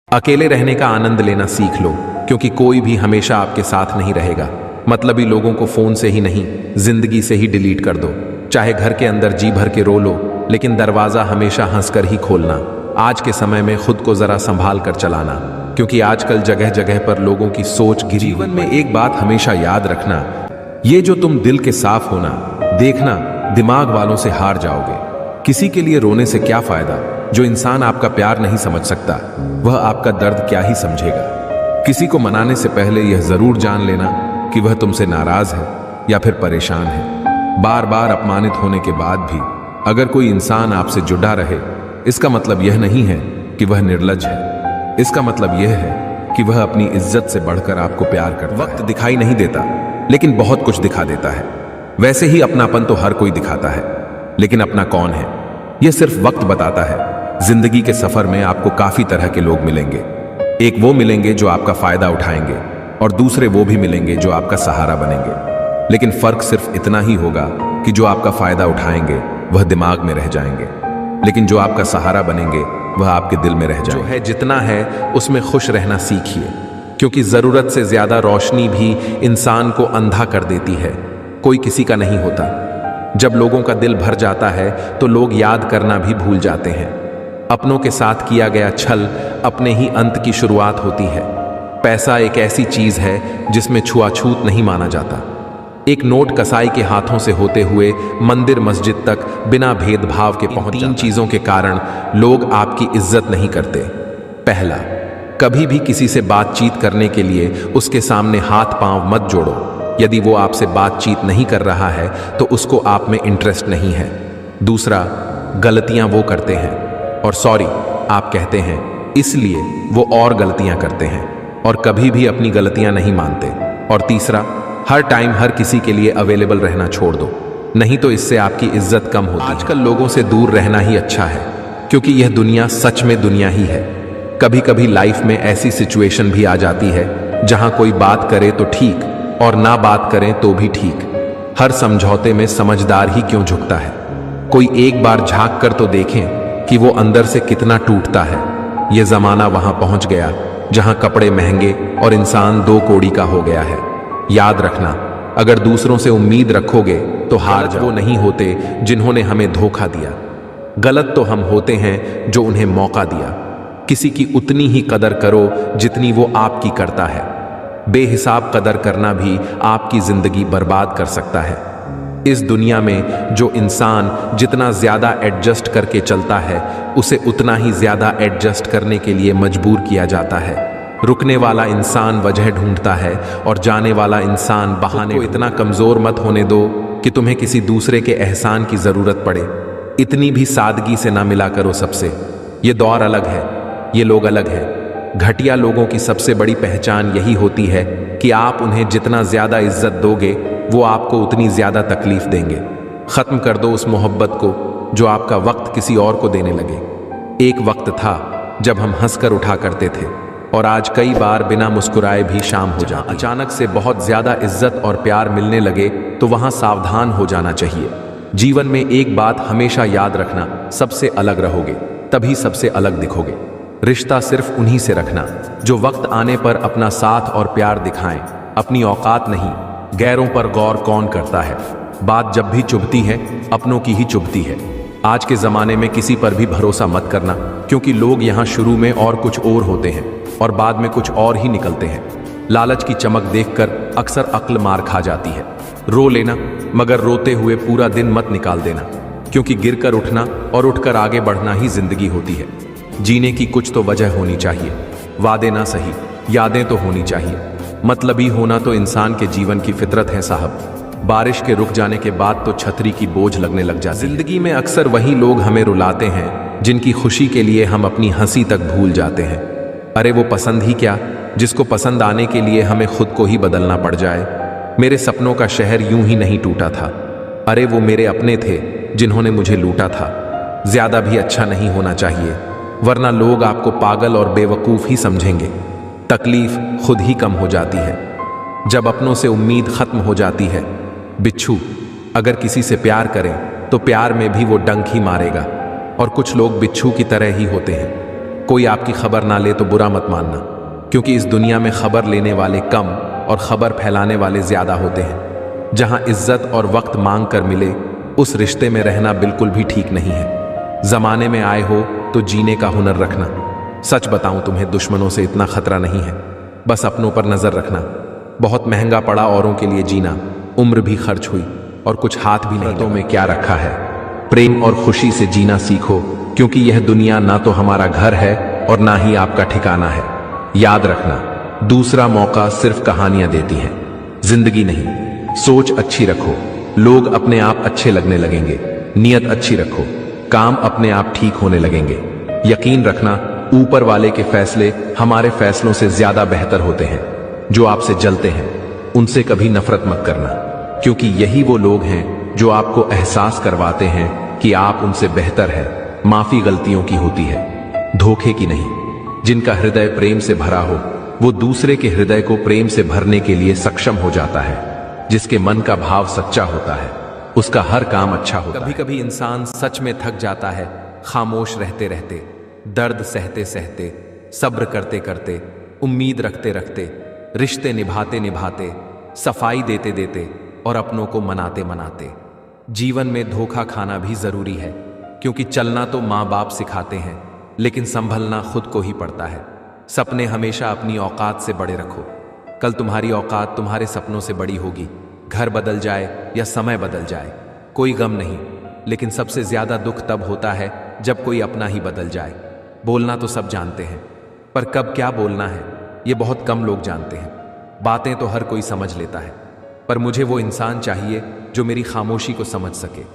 अकेले रहने का आनंद लेना सीख लो, क्योंकि कोई भी हमेशा आपके साथ नहीं रहेगा। मतलबी लोगों को फोन से ही नहीं, जिंदगी से ही डिलीट कर दो। चाहे घर के अंदर जी भर के रो लो, लेकिन दरवाजा हमेशा हंसकर ही खोलना। आज के समय में खुद को जरा संभाल कर चलाना, क्योंकि आजकल जगह जगह पर लोगों की सोच गिरी। जीवन में एक बात हमेशा याद रखना, ये जो तुम दिल के साफ होना, देखना दिमाग वालों से हार जाओगे। किसी के लिए रोने से क्या फायदा? जो इंसान आपका प्यार नहीं समझ सकता, वह आपका दर्द क्या ही समझेगा। किसी को मनाने से पहले यह जरूर जान लेना कि वह तुमसे नाराज है या फिर परेशान है। बार बार अपमानित होने के बाद भी अगर कोई इंसान आपसे जुड़ा रहे, इसका मतलब यह नहीं है कि वह निर्लज है। इसका मतलब यह है कि वह अपनी इज्जत से बढ़कर आपको प्यार करता है। वक्त दिखाई नहीं देता, लेकिन बहुत कुछ दिखा देता है। वैसे ही अपनापन तो हर कोई दिखाता है, लेकिन अपना कौन है यह सिर्फ वक्त बताता है। जिंदगी के सफर में आपको काफी तरह के लोग मिलेंगे। एक वो मिलेंगे जो आपका फायदा उठाएंगे, और दूसरे वो भी मिलेंगे जो आपका सहारा बनेंगे। लेकिन फर्क सिर्फ इतना ही होगा कि जो आपका फायदा उठाएंगे वह दिमाग में रह जाएंगे, लेकिन जो आपका सहारा बनेंगे वह आपके दिल में रह जाएंगे। जो है जितना है उसमें खुश रहना सीखिए, क्योंकि जरूरत से ज्यादा रोशनी भी इंसान को अंधा कर देती है। कोई किसी का नहीं होता। जब लोगों का दिल भर जाता है तो लोग याद करना भी भूल जाते हैं। अपनों के साथ किया गया छल अपने ही अंत की शुरुआत होती है। पैसा एक ऐसी चीज है जिसमें छुआछूत नहीं माना जाता। एक नोट कसाई के हाथों से होते हुए मंदिर मस्जिद तक बिना भेदभाव के पहुंच जाता है। 3 चीजों के कारण लोग आपकी इज्जत नहीं करते। पहला, कभी भी किसी से बातचीत करने के लिए उसके सामने हाथ पांव मत जोड़ो। यदि वो आपसे बातचीत नहीं कर रहा है तो उसको आप में इंटरेस्ट नहीं है। दूसरा, गलतियां वो करते हैं और सॉरी आप कहते हैं, इसलिए वो और गलतियां करते हैं और कभी भी अपनी गलतियां नहीं मानते। और तीसरा, हर टाइम हर किसी के लिए अवेलेबल रहना छोड़ दो, नहीं तो इससे आपकी इज्जत कम होती है। आजकल लोगों से दूर रहना ही अच्छा है, क्योंकि यह दुनिया सच में दुनिया ही है। कभी कभी लाइफ में ऐसी सिचुएशन भी आ जाती है जहां कोई बात करे तो ठीक और ना बात करें तो भी ठीक। हर समझौते में समझदार ही क्यों झुकता है? कोई एक बार झांक कर तो देखें कि वो अंदर से कितना टूटता है। ये जमाना वहां पहुंच गया जहां कपड़े महंगे और इंसान 2 कौड़ी का हो गया है। याद रखना, अगर दूसरों से उम्मीद रखोगे तो हार वो नहीं होते जिन्होंने हमें धोखा दिया। गलत तो हम होते हैं जो उन्हें मौका दिया। किसी की उतनी ही कदर करो जितनी वो आपकी करता है। बेहिसाब कदर करना भी आपकी जिंदगी बर्बाद कर सकता है। इस दुनिया में जो इंसान जितना ज्यादा एडजस्ट करके चलता है, उसे उतना ही ज्यादा एडजस्ट करने के लिए मजबूर किया जाता है। रुकने वाला इंसान वजह ढूंढता है और जाने वाला इंसान बहाने। को इतना कमजोर मत होने दो कि तुम्हें किसी दूसरे के एहसान की जरूरत पड़े। इतनी भी सादगी से ना मिला करो सबसे। ये दौर अलग है, ये लोग अलग हैं। घटिया लोगों की सबसे बड़ी पहचान यही होती है कि आप उन्हें जितना ज्यादा इज्जत दोगे, वो आपको उतनी ज्यादा तकलीफ देंगे। खत्म कर दो उस मोहब्बत को जो आपका वक्त किसी और को देने लगे। एक वक्त था जब हम हंसकर उठा करते थे, और आज कई बार बिना मुस्कुराए भी शाम हो जाती। अचानक से बहुत ज्यादा इज्जत और प्यार मिलने लगे तो वहां सावधान हो जाना चाहिए। जीवन में एक बात हमेशा याद रखना, सबसे अलग रहोगे तभी सबसे अलग दिखोगे। रिश्ता सिर्फ उन्हीं से रखना जो वक्त आने पर अपना साथ और प्यार दिखाएं। अपनी औकात नहीं, गैरों पर गौर कौन करता है। बात जब भी चुभती है अपनों की ही चुभती है। आज के ज़माने में किसी पर भी भरोसा मत करना, क्योंकि लोग यहाँ शुरू में और कुछ और होते हैं और बाद में कुछ और ही निकलते हैं। लालच की चमक देखकर अक्सर अक्ल मार खा जाती है। रो लेना, मगर रोते हुए पूरा दिन मत निकाल देना, क्योंकि गिरकर उठना और उठकर आगे बढ़ना ही जिंदगी होती है। जीने की कुछ तो वजह होनी चाहिए। वादे ना सही, यादें तो होनी चाहिए। मतलबी होना तो इंसान के जीवन की फितरत है साहब। बारिश के रुक जाने के बाद तो छतरी की बोझ लगने लग जाती है। जिंदगी में अक्सर वही लोग हमें रुलाते हैं जिनकी खुशी के लिए हम अपनी हंसी तक भूल जाते हैं। अरे वो पसंद ही क्या, जिसको पसंद आने के लिए हमें खुद को ही बदलना पड़ जाए। मेरे सपनों का शहर यूं ही नहीं टूटा था। अरे वो मेरे अपने थे जिन्होंने मुझे लूटा था। ज्यादा भी अच्छा नहीं होना चाहिए, वरना लोग आपको पागल और बेवकूफ ही समझेंगे। तकलीफ खुद ही कम हो जाती है जब अपनों से उम्मीद खत्म हो जाती है। बिच्छू अगर किसी से प्यार करें तो प्यार में भी वो डंक ही मारेगा, और कुछ लोग बिच्छू की तरह ही होते हैं। कोई आपकी खबर ना ले तो बुरा मत मानना, क्योंकि इस दुनिया में खबर लेने वाले कम और खबर फैलाने वाले ज्यादा होते हैं। जहां इज्जत और वक्त मांग कर मिले, उस रिश्ते में रहना बिल्कुल भी ठीक नहीं है। जमाने में आए हो तो जीने का हुनर रखना। सच बताऊं तुम्हें, दुश्मनों से इतना खतरा नहीं है, बस अपनों पर नजर रखना। बहुत महंगा पड़ा औरों के लिए जीना, उम्र भी खर्च हुई और कुछ हाथ भी नहीं। तो में क्या रखा है, प्रेम और खुशी से जीना सीखो, क्योंकि यह दुनिया ना तो हमारा घर है और ना ही आपका ठिकाना है। याद रखना, दूसरा मौका सिर्फ कहानियां देती हैं, जिंदगी नहीं। सोच अच्छी रखो, लोग अपने आप अच्छे लगने लगेंगे। नियत अच्छी रखो, काम अपने आप ठीक होने लगेंगे। यकीन रखना, ऊपर वाले के फैसले हमारे फैसलों से ज्यादा बेहतर होते हैं। जो आपसे जलते हैं उनसे कभी नफरत मत करना, क्योंकि यही वो लोग हैं जो आपको एहसास करवाते हैं कि आप उनसे बेहतर है। माफी गलतियों की होती है, धोखे की नहीं। जिनका हृदय प्रेम से भरा हो, वो दूसरे के हृदय को प्रेम से भरने के लिए सक्षम हो जाता है। जिसके मन का भाव सच्चा होता है, उसका हर काम अच्छा होता है। कभी कभी इंसान सच में थक जाता है, खामोश रहते रहते, दर्द सहते सहते, सब्र करते करते, उम्मीद रखते रखते, रिश्ते निभाते निभाते, सफाई देते देते और अपनों को मनाते मनाते। जीवन में धोखा खाना भी जरूरी है, क्योंकि चलना तो माँ बाप सिखाते हैं, लेकिन संभलना खुद को ही पड़ता है। सपने हमेशा अपनी औकात से बड़े रखो। कल तुम्हारी औकात तुम्हारे सपनों से बड़ी होगी। घर बदल जाए या समय बदल जाए, कोई गम नहीं, लेकिन सबसे ज्यादा दुख तब होता है जब कोई अपना ही बदल जाए। बोलना तो सब जानते हैं, पर कब क्या बोलना है ये बहुत कम लोग जानते हैं। बातें तो हर कोई समझ लेता है, पर मुझे वो इंसान चाहिए जो मेरी खामोशी को समझ सके।